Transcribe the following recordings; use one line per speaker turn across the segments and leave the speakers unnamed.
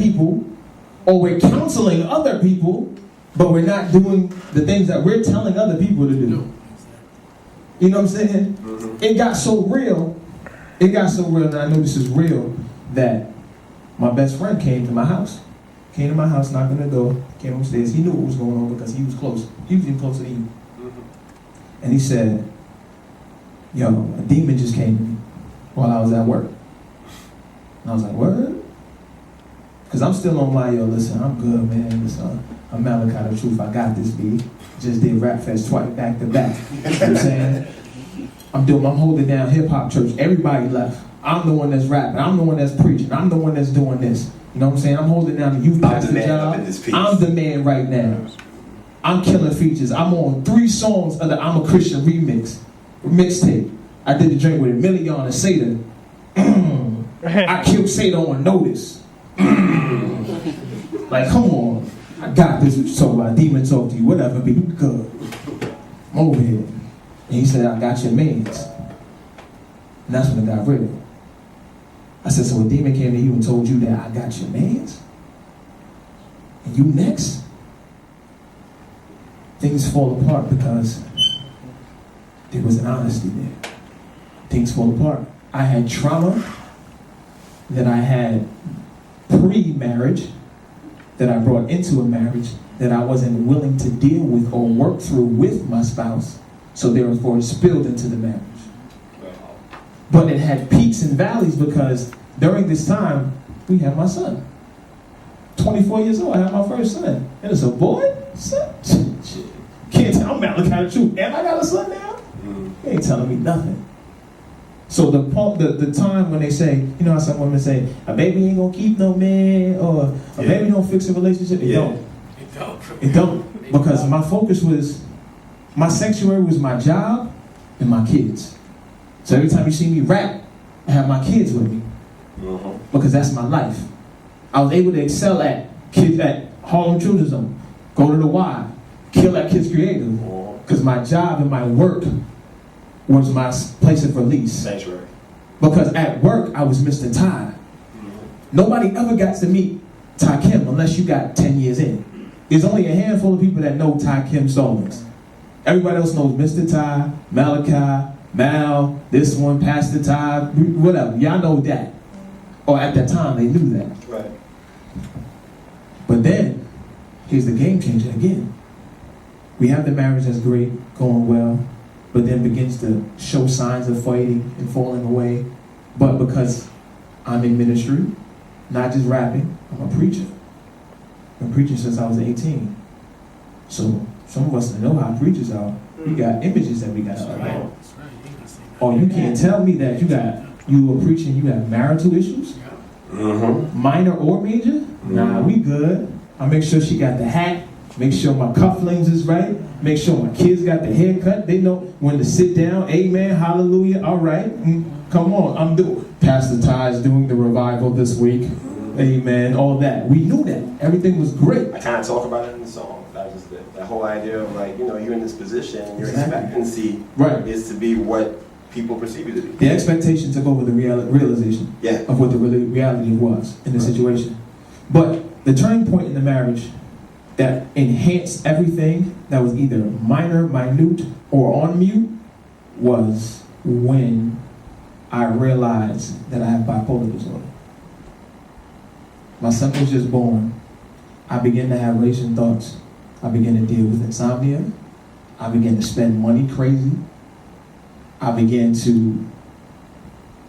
people, or we're counseling other people, but we're not doing the things that we're telling other people to do. You know what I'm saying? Mm-hmm. It got so real, and I know this is real, that my best friend came to my house. Came to my house, knocked on the door, came upstairs. He knew what was going on because he was close. He was even closer to you. Mm-hmm. And he said, yo, a demon just came to me while I was at work. And I was like, what? Because I'm still on my, yo, listen, I'm good, man. Listen, I'm Malakai the Truth. I got this, B. Just did Rap Fest twice back to back. You know what I'm saying? I'm holding down hip-hop church. Everybody left. I'm the one that's rapping. I'm the one that's preaching. I'm the one that's doing this. You know what I'm saying? I'm holding down the youth pastor job. I'm the man right now. I'm killing features. I'm on 3 songs of the I'm a Christian mixtape. I did the drink with $1 million and Satan. I killed Satan on notice. Like, come on. I got this. What you talk about? Demon talk to you. Whatever, be good. I'm over here. And he said, I got your mans. And that's when it got real. I said, so a demon came to you and told you that I got your mans? And you next? Things fall apart because there was an honesty there. Things fall apart. I had trauma that I had pre-marriage, that I brought into a marriage, that I wasn't willing to deal with or work through with my spouse, so therefore it spilled into the marriage. But it had peaks and valleys because during this time, we had my son. 24 years old, I had my first son. And it's a boy? Son? Can't tell, I'm Malakai the Truth. And I got a son now? They ain't telling me nothing. So the time when they say, you know how some women say, a baby ain't gonna keep no man, or a baby don't fix a relationship, it don't. It don't. Because my focus was, my sanctuary was my job and my kids. So every time you see me rap, I have my kids with me. Because that's my life. I was able to excel at kids at Harlem Children's Home, go to the Y, kill at Kids Creative. Because my job and my work was my place of release. Sanctuary. Because at work, I was Mr. Ty. Nobody ever got to meet Ty Kim unless you got 10 years in. There's only a handful of people that know Ty Kim songs. Everybody else knows Mr. Ty, Malakai, Mal, this one, Pastor Ty, whatever. Y'all know that. Or at that time, they knew that. Right. But then, here's the game changer again. We have the marriage that's great, going well, but then begins to show signs of fighting and falling away. But because I'm in ministry, not just rapping, I'm a preacher. I've been preaching since I was 18. So some of us know how preachers are. We got images that we got to upload. Oh, you can't tell me that you were preaching, you have marital issues? Minor or major? Nah, we good. I make sure she got the hat, make sure my cufflinks is right, make sure my kids got the haircut. They know when to sit down. Amen, hallelujah, all right. Come on, Pastor Ty's doing the revival this week. Amen, all that. We knew that. Everything was great.
I kind of talk about it in the song. That was that whole idea of, like, you know, you're in this position and your expectancy is to be what people perceive you to be.
The expectation took over the realization of what the reality was in the situation. But the turning point in the marriage that enhanced everything that was either minor, minute, or on mute was when I realized that I have bipolar disorder. My son was just born. I began to have racing thoughts. I began to deal with insomnia. I began to spend money crazy. I began to,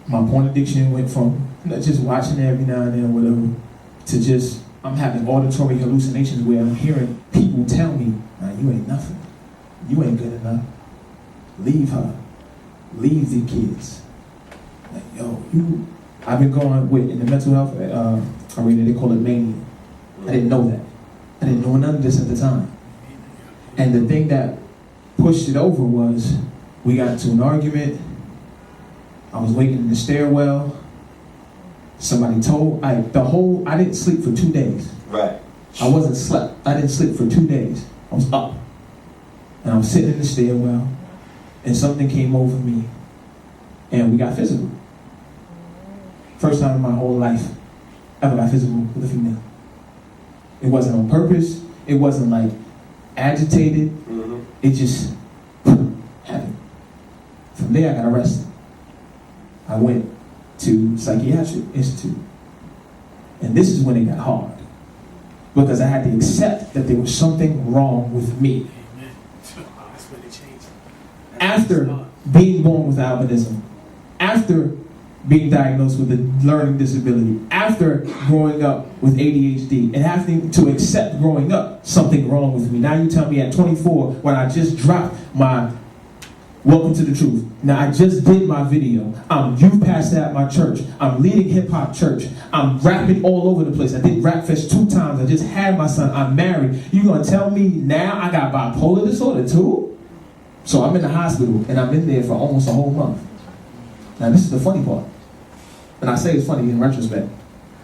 my porn addiction went from just watching it every now and then, whatever, to just, I'm having auditory hallucinations where I'm hearing people tell me, nah, you ain't nothing. You ain't good enough. Leave her. Leave the kids. Like, yo, I've been going with, in the mental health arena, they call it mania. I didn't know that. I didn't know none of this at the time. And the thing that pushed it over was, we got into an argument. I was waiting in the stairwell. Somebody told, I didn't sleep for 2 days.
Right.
I didn't sleep for 2 days. I was up. And I was sitting in the stairwell, and something came over me, and we got physical. First time in my whole life. ever got physical with a female. It wasn't on purpose. It wasn't like agitated.
Mm-hmm.
It just happened. From there, I got arrested. I went to Psychiatric Institute. And this is when it got hard. Because I had to accept that there was something wrong with me.
That's when it changed.
After being born with albinism, after being diagnosed with a learning disability, after growing up with ADHD, and having to accept growing up something wrong with me. Now you tell me at 24, when I just dropped my Welcome to the Truth. Now I just did my video. I'm youth pastor at my church. I'm leading hip hop church. I'm rapping all over the place. I did Rap Fest 2 times. I just had my son. I'm married. You gonna tell me now I got bipolar disorder too? So I'm in the hospital and I'm in there for almost a whole month. Now this is the funny part. And I say it's funny in retrospect.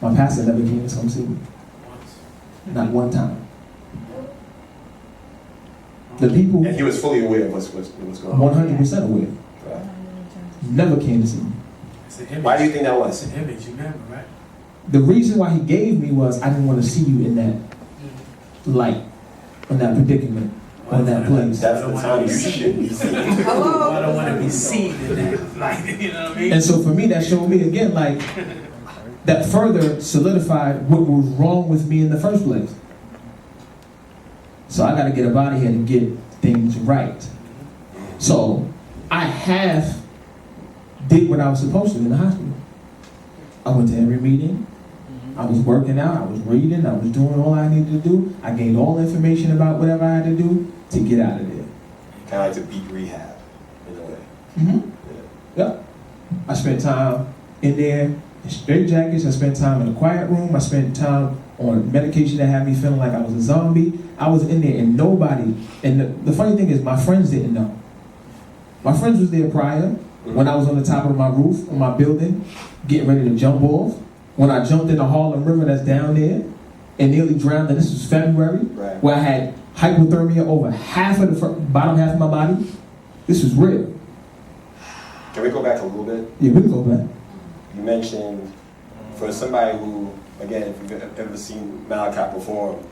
My pastor never came to come see me. Not one time. The people...
And he was fully aware of what's going on.
100% aware.
Right.
Never came to see me.
It's an image.
Why do you think that was?
It's an image, you remember, right?
The reason why he gave me was I didn't want to see you in that light, in that predicament, on that place.
That's the time you shouldn't be seen.
I don't want to be seen in that light, you know what I mean?
And so for me, that showed me again, like, that further solidified what was wrong with me in the first place. So I got to get up out of here to get things right. So I half did what I was supposed to in the hospital. I went to every meeting. I was working out. I was reading. I was doing all I needed to do. I gained all the information about whatever I had to do to get out of there.
Kind of like to beat rehab, in a way.
Mm-hmm. Yep. I spent time in there in straight jackets. I spent time in a quiet room. I spent time on medication that had me feeling like I was a zombie. I was in there and nobody, and the funny thing is my friends didn't know. My friends was there prior, when I was on the top of my roof, on my building, getting ready to jump off. When I jumped in the Harlem River that's down there and nearly drowned, and this was February,
right,
where I had hypothermia over half of the bottom half of my body. This was real.
Can we go back a little bit?
Yeah, we can go back.
You mentioned, for somebody who, again, if you've ever seen Malakai perform,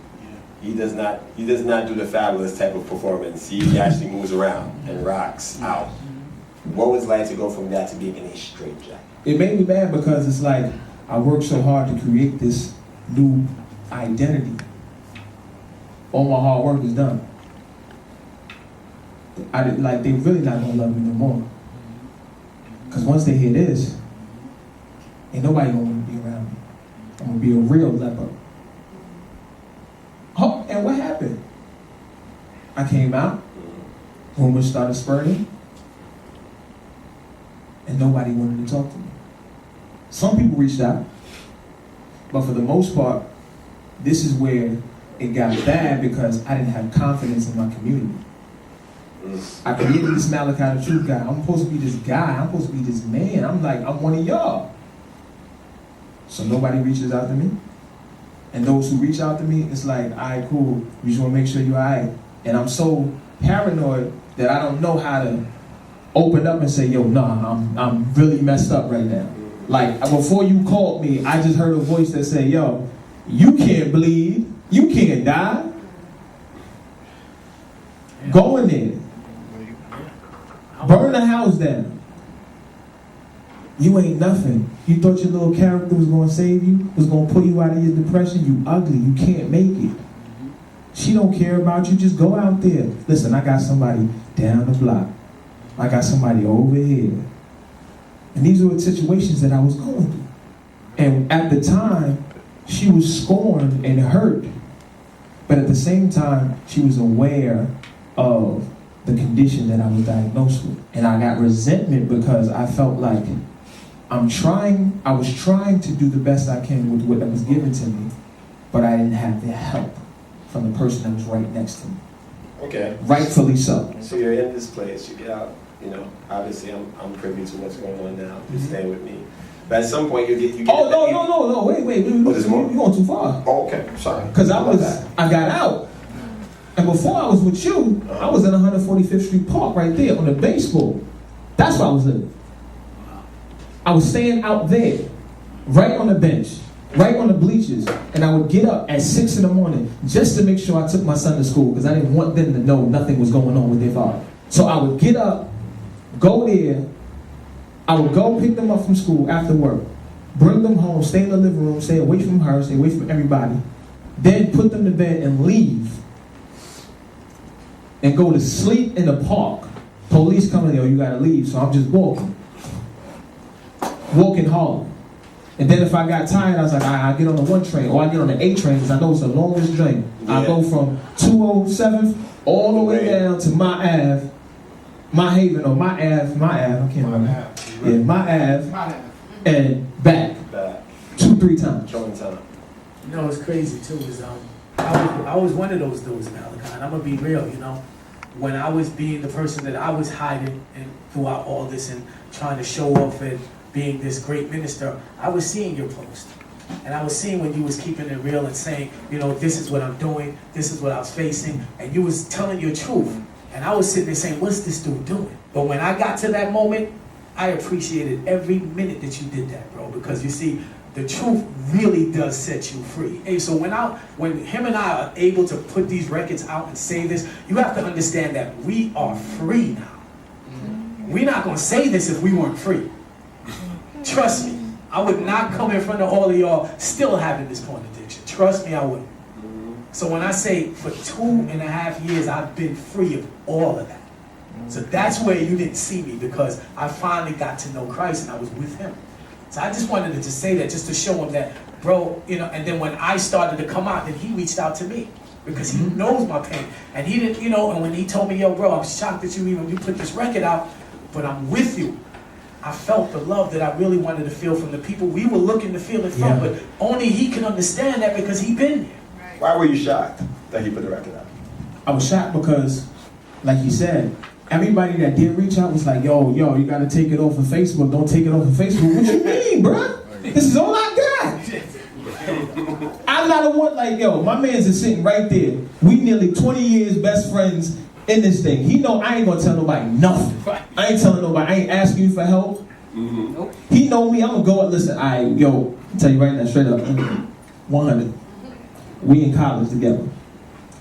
he does not do the fabulous type of performance. He actually moves around and rocks out. What was it like to go from that to being in a straitjacket?
It made me mad because it's like I worked so hard to create this new identity. All my hard work is done. They really not gonna love me no more. Cause once they hear this, ain't nobody gonna want to be around me. I'm gonna be a real leper. Oh, and what happened? I came out, rumors started spreading, and nobody wanted to talk to me. Some people reached out, but for the most part, this is where it got bad because I didn't have confidence in my community. I created this Malakai the Truth guy. I'm supposed to be this guy. I'm supposed to be this man. I'm like, I'm one of y'all. So nobody reaches out to me. And those who reach out to me, it's like, all right, cool. We just want to make sure you're all right. And I'm so paranoid that I don't know how to open up and say, yo, nah, I'm really messed up right now. Like, before you called me, I just heard a voice that said, yo, you can't bleed. You can't die. Go in there. Burn the house down. You ain't nothing. You thought your little character was going to save you, was going to pull you out of your depression? You ugly. You can't make it. She don't care about you. Just go out there. Listen, I got somebody down the block. I got somebody over here. And these were the situations that I was going through. And at the time, she was scorned and hurt. But at the same time, she was aware of the condition that I was diagnosed with. And I got resentment because I felt like I was trying to do the best I can with what was given to me, but I didn't have the help from the person that was right next to me.
Okay.
Rightfully so.
So you're in this place, you get out, obviously I'm privy to what's going on now, just stay with me. But at some point you get
Oh, no, wait, you're going too far.
Oh, okay, sorry.
Because I got out. And before I was with you, I was in 145th Street Park right there on the baseball. That's where I was living. I was staying out there, right on the bench. right on the bleachers, and I would get up at 6 in the morning just to make sure I took my son to school because I didn't want them to know nothing was going on with their father. So I would get up, go there, I would go pick them up from school after work, bring them home, stay in the living room, stay away from her, stay away from everybody, then put them to bed and leave. And go to sleep in the park. Police coming, yo, you gotta leave. So I'm just walking Harlem. And then if I got tired, I was like, I get on the 1 train, or I get on the 8 train, because I know it's the longest train. Yeah. I go from 207th all the way down to my Ave, my Haven, or my Ave, I can't remember. Yeah, my Ave, and back. 2-3 times.
You know what's crazy too is I was one of those dudes, Malakai, and I'm gonna be real, you know. When I was being the person that I was hiding and throughout all this and trying to show off and being this great minister, I was seeing your post. And I was seeing when you was keeping it real and saying, you know, this is what I'm doing, this is what I was facing, and you was telling your truth. And I was sitting there saying, what's this dude doing? But when I got to that moment, I appreciated every minute that you did that, bro, because you see, the truth really does set you free. Hey, so when him and I are able to put these records out and say this, you have to understand that we are free now. We're not gonna say this if we weren't free. Trust me, I would not come in front of all of y'all still having this porn addiction. Trust me, I wouldn't. So when I say for 2.5 years, I've been free of all of that. So that's where you didn't see me, because I finally got to know Christ and I was with him. So I just wanted to just say that, just to show him that, bro, you know, and then when I started to come out, then he reached out to me because he knows my pain. And he didn't, you know, and when he told me, yo, bro, I'm shocked that you put this record out, but I'm with you. I felt the love that I really wanted to feel from the people we were looking to feel it from, but only he can understand that because he been there.
Right. Why were you shocked that he put the record out? I
was shocked because, like he said, everybody that did reach out was like, yo, you gotta take it off of Facebook. Don't take it off of Facebook. What you mean, bro? This is all I got. I'm not a one like, yo, my man's is sitting right there. We nearly 20 years best friends in this thing. He know I ain't gonna tell nobody nothing. I ain't telling nobody. I ain't asking you for help. He know me. I'm gonna go and listen. I'll tell you right now, straight up, 100. We in college together.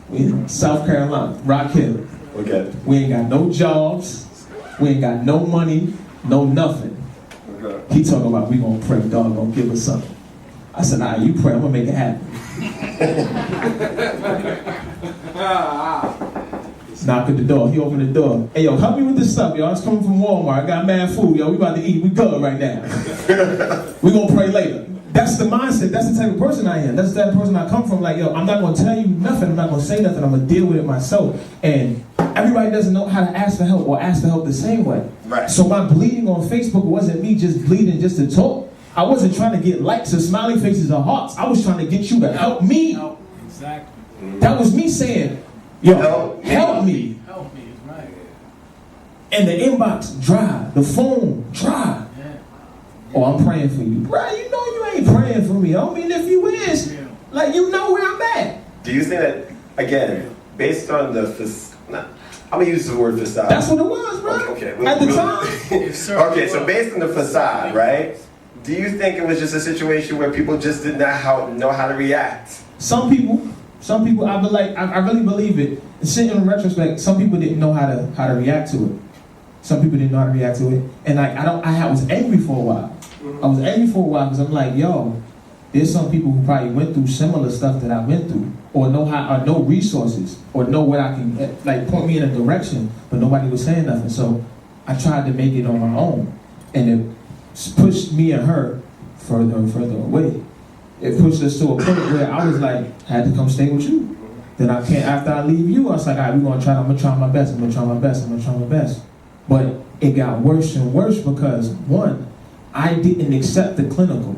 We in South Carolina, Rock Hill.
Okay.
We ain't got no jobs. We ain't got no money, no nothing. Okay. He talking about we gonna pray, God gonna give us something. I said, all right, you pray, I'm gonna make it happen. Knock at the door. He opened the door. Hey, yo, help me with this stuff, yo. It's coming from Walmart. I got mad food, yo. We about to eat. We good right now. We gonna pray later. That's the mindset. That's the type of person I am. That's the type of person I come from. Like, yo, I'm not gonna tell you nothing. I'm not gonna say nothing. I'm gonna deal with it myself. And everybody doesn't know how to ask for help or ask for help the same way. Right. So my bleeding on Facebook wasn't me just bleeding just to talk. I wasn't trying to get likes or smiley faces or hearts. I was trying to get you to help me.
Exactly.
That was me saying, yo, help me.
Help me, right.
And the inbox dry, the phone dry. Yeah. Oh, I'm praying for you. Bro, you know you ain't praying for me. I mean, if you is, like, you know where I'm at.
Do you think that, again, based on the I'm gonna use the word facade.
That's what it was, bro.
Okay.
At the time.
Okay, so based on the facade, right? Do you think it was just a situation where people just did not know how to react?
Some people, I really believe it. Sitting in retrospect, some people didn't know how to react to it. Some people didn't know how to react to it, and like I was angry for a while. I was angry for a while because I'm like, yo, there's some people who probably went through similar stuff that I went through, or know resources, or know what I can, like, point me in a direction, but nobody was saying nothing. So I tried to make it on my own, and it pushed me and her further and further away. It pushed us to a point where I was like, I had to come stay with you. Then I can't, after I leave you, I was like, all right, I'm gonna try my best. But it got worse and worse because, one, I didn't accept the clinical.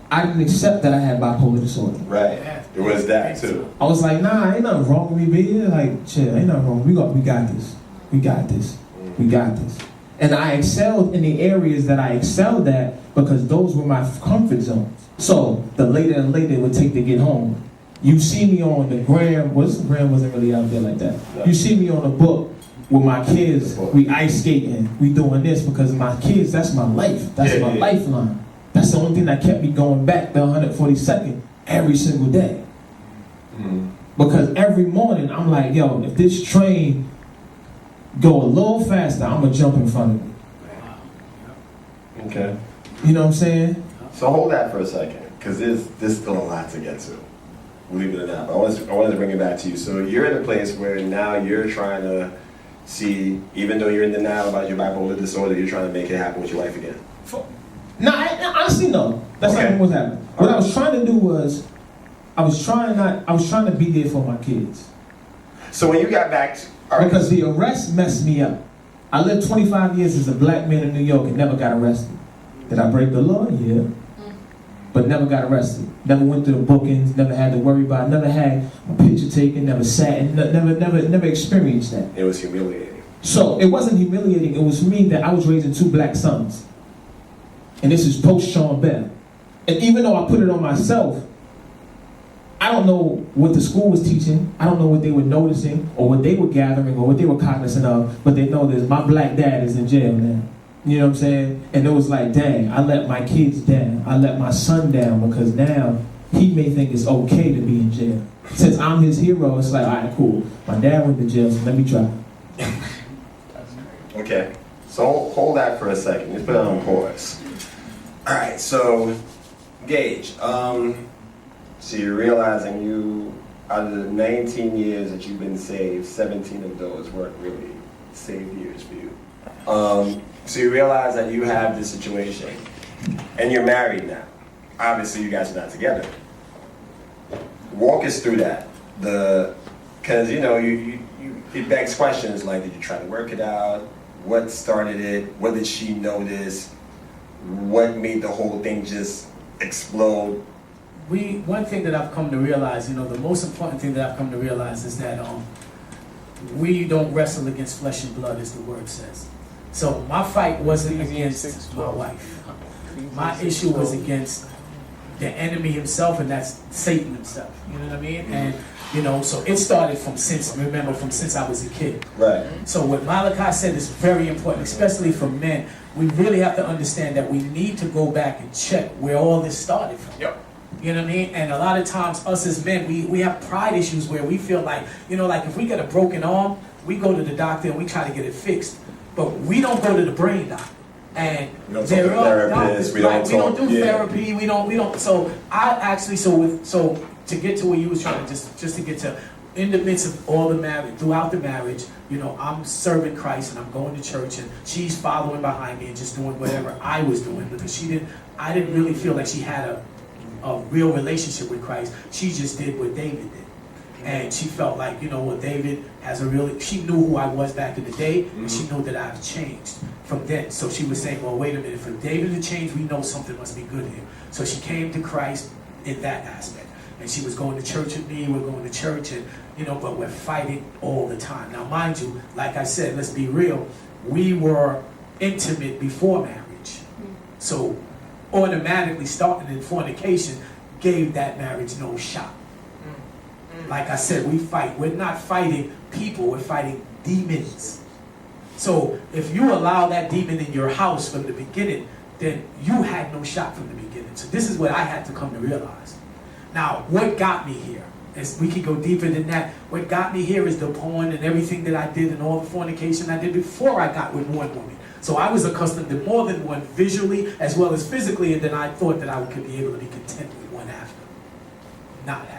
I didn't accept that I had bipolar disorder.
Right. It was that too.
I was like, nah, ain't nothing wrong with me, baby. Like, chill, ain't nothing wrong. We got this. We got this. And I excelled in the areas that I excelled at because those were my comfort zones. So the later and later it would take to get home. You see me on the gram. The gram wasn't really out there like that. Yeah. You see me on the book with my kids. We ice skating. We doing this because my kids. That's my life. That's my lifeline. That's the only thing that kept me going back the 142nd every single day. Because every morning I'm like, yo, if this train go a little faster, I'm gonna jump in front of it.
Okay.
You know what I'm saying?
So hold that for a second, because there's still a lot to get to. Believe it or not, but I wanted to bring it back to you. So you're in a place where now you're trying to see, even though you're in denial about your bipolar disorder, you're trying to make it happen with your wife again.
No, honestly, no. That's not what's happening. What I was trying to do was, I was trying to be there for my kids.
So when you got back to...
Because the arrest messed me up. I lived 25 years as a black man in New York and never got arrested. Did I break the law? Yeah. But never got arrested. Never went through the bookings, never had to worry about it, never had a picture taken, never sat, and never experienced that.
It was humiliating.
So it wasn't humiliating, it was for me that I was raising 2 black sons. And this is post-Sean Bell. And even though I put it on myself, I don't know what the school was teaching, I don't know what they were noticing, or what they were gathering, or what they were cognizant of, but they know that my black dad is in jail now. You know what I'm saying? And it was like, dang, I let my kids down. I let my son down because now he may think it's okay to be in jail. Since I'm his hero, it's like, all right, cool. My dad went to jail, so let me try.
Okay, so hold that for a second. Let's put it on pause. All right, so Gage, so you're realizing out of the 19 years that you've been saved, 17 of those weren't really saved years for you. So you realize that you have this situation, and you're married now. Obviously, you guys are not together. Walk us through that. Because it begs questions like, did you try to work it out? What started it? What did she notice? What made the whole thing just explode?
One thing that I've come to realize, the most important thing that I've come to realize is that we don't wrestle against flesh and blood, as the word says. So my fight wasn't against my wife. My issue was against the enemy himself, and that's Satan himself. You know what I mean? And so it started since I was a kid.
Right.
So what Malakai said is very important, especially for men. We really have to understand that we need to go back and check where all this started from.
Yep.
You know what I mean? And a lot of times, us as men, we have pride issues where we feel like, like if we get a broken arm, we go to the doctor and we try to get it fixed. But we don't go to the brain doctor. And
we don't talk to therapists. We don't
do therapy. We don't. So I actually, so to get to where you was trying to just to get to, in the midst of all the marriage, throughout the marriage, I'm serving Christ and I'm going to church and she's following behind me and just doing whatever I was doing because I didn't really feel like she had a real relationship with Christ. She just did what David did. And she felt like, David she knew who I was back in the day, and she knew that I've changed from then. So she was saying, well, wait a minute, for David to change, we know something must be good here. So she came to Christ in that aspect. And she was going to church with me, we're going to church, and, but we're fighting all the time. Now, mind you, like I said, let's be real, we were intimate before marriage. So automatically starting in fornication gave that marriage no shot. Like I said, we fight. We're not fighting people, we're fighting demons. So if you allow that demon in your house from the beginning, then you had no shot from the beginning. So this is what I had to come to realize. Now, what got me here? As we can go deeper than that. What got me here is the porn and everything that I did and all the fornication I did before I got with one woman. So I was accustomed to more than one visually as well as physically, and then I thought that I could be able to be content with one after. Not happening.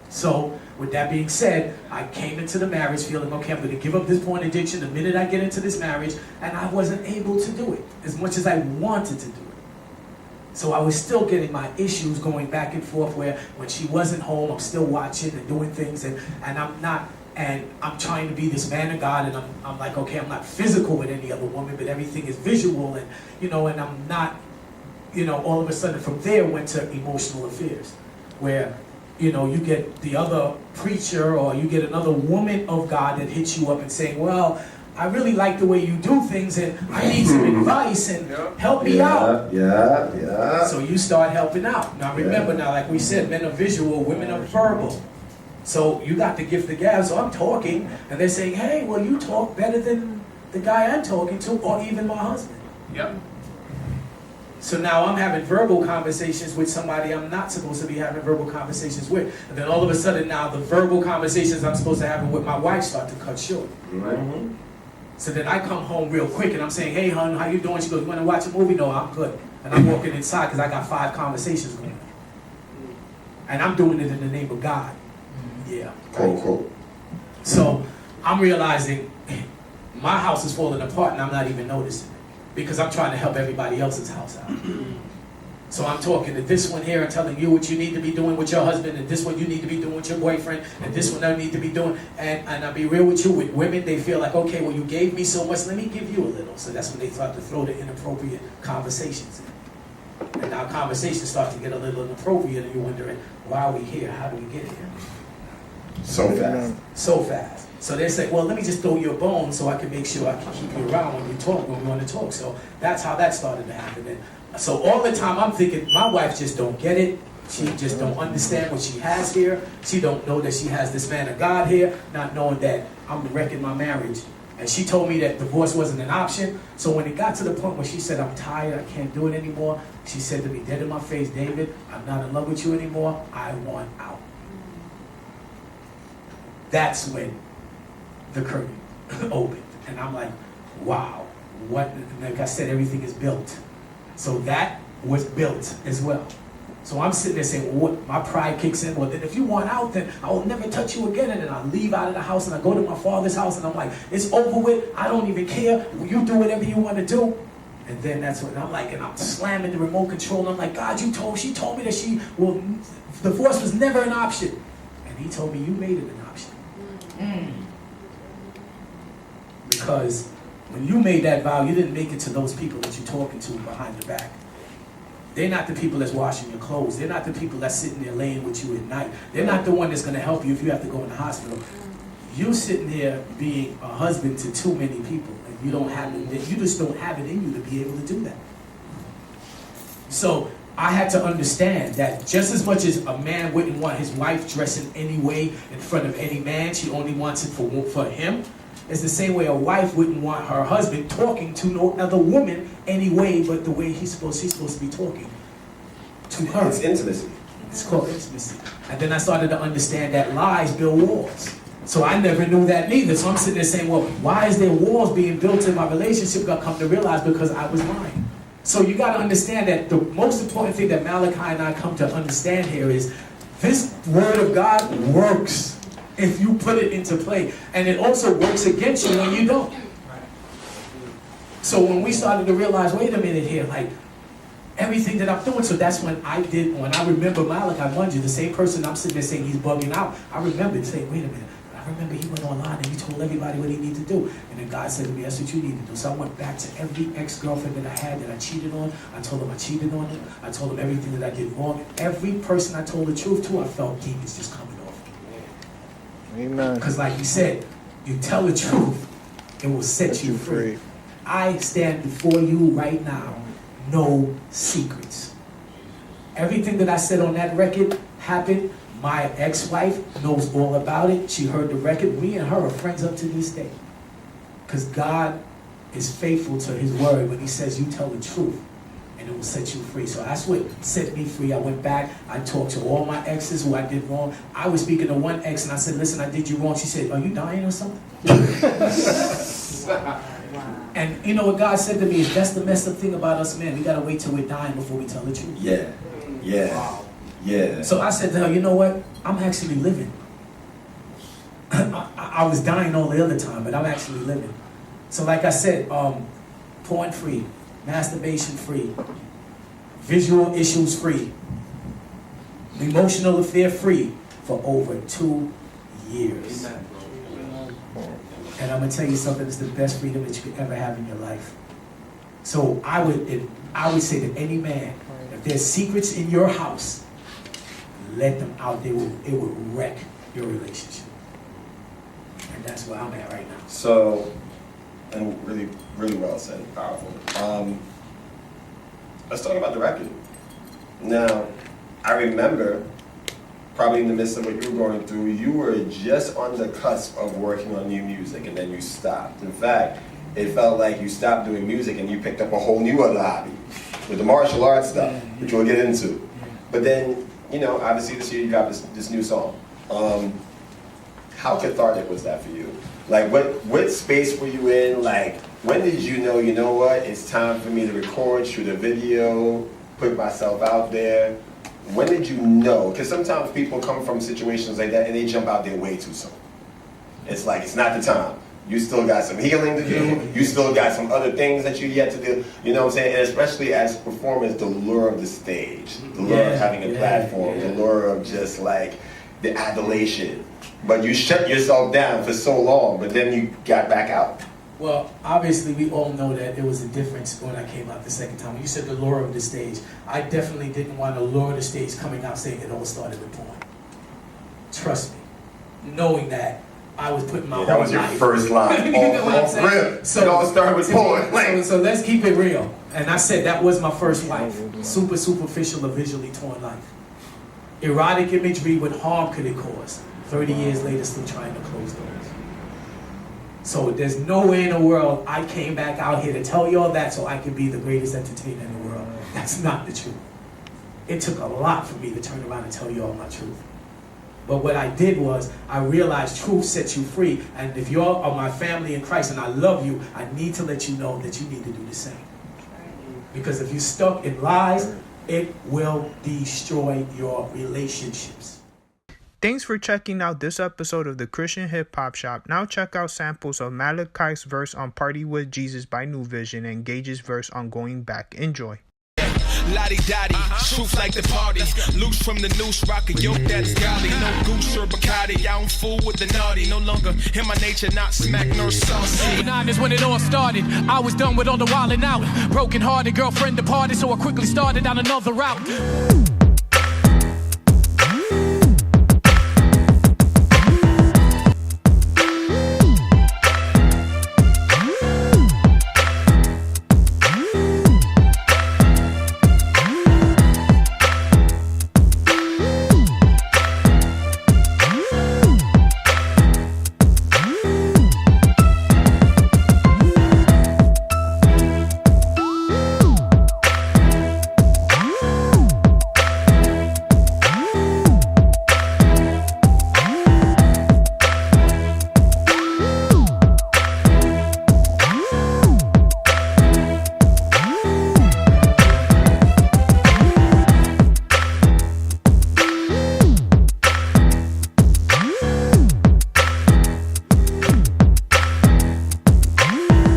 So, with that being said, I came into the marriage feeling, okay, I'm going to give up this porn addiction the minute I get into this marriage, and I wasn't able to do it as much as I wanted to do it. So I was still getting my issues going back and forth where when she wasn't home, I'm still watching and doing things, and I'm trying to be this man of God, and I'm like, okay, I'm not physical with any other woman, but everything is visual, and, and I'm not, all of a sudden from there went to emotional affairs, where you get the other preacher or you get another woman of God that hits you up and saying, well, I really like the way you do things and I need some advice and help me out.
Yeah.
So you start helping out. Now remember, now like we said, men are visual, women are verbal. So you got the gift of gab, so I'm talking and they're saying, hey, well, you talk better than the guy I'm talking to or even my husband.
Yep.
So now I'm having verbal conversations with somebody I'm not supposed to be having verbal conversations with. And then all of a sudden now the verbal conversations I'm supposed to have with my wife start to cut short.
Mm-hmm.
So then I come home real quick and I'm saying, hey, hon, how you doing? She goes, you want to watch a movie? No, I'm good. And I'm walking inside because I got 5 conversations going on. And I'm doing it in the name of God. Yeah.
Quote, quote.
So I'm realizing my house is falling apart and I'm not even noticing it because I'm trying to help everybody else's house out. So I'm talking to this one here and telling you what you need to be doing with your husband, and this one you need to be doing with your boyfriend, and this one I need to be doing. And I'll be real with you, with women, they feel like, okay, well, you gave me so much, let me give you a little. So that's when they start to throw the inappropriate conversations in. And now conversations start to get a little inappropriate, and you're wondering, why are we here? How do we get here?
So fast.
So fast. So they say, well, let me just throw you a bone so I can make sure I can keep you around when you talk, when we want to talk. So that's how that started to happen. And so all the time I'm thinking, my wife just don't get it. She just don't understand what she has here. She don't know that she has this man of God here, not knowing that I'm wrecking my marriage. And she told me that divorce wasn't an option. So when it got to the point where she said, I'm tired, I can't do it anymore, she said to me, dead in my face, David, I'm not in love with you anymore, I want out. That's when the curtain opened. And I'm like, wow, what, like I said, everything is built. So that was built as well. So I'm sitting there saying, well, what, my pride kicks in. Well, then if you want out, then I will never touch you again. And then I leave out of the house and I go to my father's house and I'm like, it's over with. I don't even care. You do whatever you want to do. And then that's when I'm like, and I'm slamming the remote control. And I'm like, God, she told me that divorce was never an option. And he told me, you made it an option. Because when you made that vow, you didn't make it to those people that you're talking to behind your back. They're not the people that's washing your clothes. They're not the people that's sitting there laying with you at night. They're not the one that's going to help you if you have to go in the hospital. You sitting there being a husband to too many people, and you don't have it. You just don't have it in you to be able to do that. So I had to understand that just as much as a man wouldn't want his wife dressing any way in front of any man, she only wants it for him. It's the same way a wife wouldn't want her husband talking to no other woman any way but the way she's supposed to be talking to her.
It's intimacy.
It's called intimacy. And then I started to understand that lies build walls. So I never knew that neither. So I'm sitting there saying, well, why is there walls being built in my relationship? I come to realize because I was lying. So you got to understand that the most important thing that Malakai and I come to understand here is this word of God works if you put it into play. And it also works against you when you don't. So when we started to realize, wait a minute here, like everything that I'm doing, so that's when I remember Malakai, mind you, the same person I'm sitting there saying he's bugging out, I remember saying, wait a minute, I remember he went online and he told everybody what he needed to do. And then God said to me, that's what you need to do. So I went back to every ex-girlfriend that I had that I cheated on. I told them I cheated on them. I told them everything that I did wrong. Every person I told the truth to, I felt demons just coming off.
Amen.
Because like he said, you tell the truth, it will set you free. I stand before you right now, no secrets. Everything that I said on that record happened. My ex-wife knows all about it. She heard the record. Me and her are friends up to this day. Because God is faithful to his word when he says you tell the truth and it will set you free. So that's what set me free. I went back. I talked to all my exes who I did wrong. I was speaking to one ex and I said, listen, I did you wrong. She said, are you dying or something? And you know what God said to me is that's the messed up thing about us men. We got to wait till we're dying before we tell the truth.
Yeah. Yeah.
Wow.
Yeah.
So I said to her, you know what? I'm actually living. I was dying all the other time, but I'm actually living. So like I said, porn free, masturbation free, visual issues free, emotional affair free for over 2 years.
Amen.
And I'm gonna tell you something, it's the best freedom that you could ever have in your life. So I would say to any man, if there's secrets in your house, let them out. It will wreck your relationship. And that's where I'm at right now.
So, and really, really well said, powerful. Let's talk about the record. Now, I remember, probably in the midst of what you were going through, you were just on the cusp of working on new music, and then you stopped. In fact, it felt like you stopped doing music and you picked up a whole new other hobby with the martial arts stuff, which we'll get into. But then, you know, obviously this year you got this new song. How cathartic was that for you? Like, what space were you in? Like, when did you know what, it's time for me to record, shoot a video, put myself out there? When did you know? Because sometimes people come from situations like that and they jump out there way too soon. It's like, it's not the time. You still got some healing to do. You still got some other things that you yet to do. You know what I'm saying? And especially as performers, the lure of the stage, the lure of having a platform, the lure of just like the adulation. But you shut yourself down for so long, but then you got back out.
Well, obviously we all know that there was a difference when I came out the second time. When you said the lure of the stage, I definitely didn't want to lure the stage coming out saying it all started with porn. Trust me. Knowing that I was putting my whole
that was your
life.
first line.
You know what I'm saying?
So it all started with porn.
So let's keep it real. And I said that was my first life. Super superficial or visually torn life. Erotic imagery, what harm could it cause? 30 years later, still trying to close doors. So there's no way in the world I came back out here to tell y'all that so I could be the greatest entertainer in the world. That's not the truth. It took a lot for me to turn around and tell y'all my truth. But what I did was, I realized truth sets you free. And if y'all are my family in Christ and I love you, I need to let you know that you need to do the same. Because if you're stuck in lies, it will destroy your relationships.
Thanks for checking out this episode of the Christian Hip Hop Shop. Now check out samples of Malakai's verse on Party with Jesus by New Vision and Gage's verse on Going Back. Enjoy.
Lottie Dottie, truth like the party. Loose from the noose, rockin' yoke that is godly. No goose or Bacardi, I don't fool with the naughty. No longer in my nature, not smack nor saucy.
9 is when it all started. I was done with all the wildin' out. Broken hearted, girlfriend departed, so I quickly started on another route.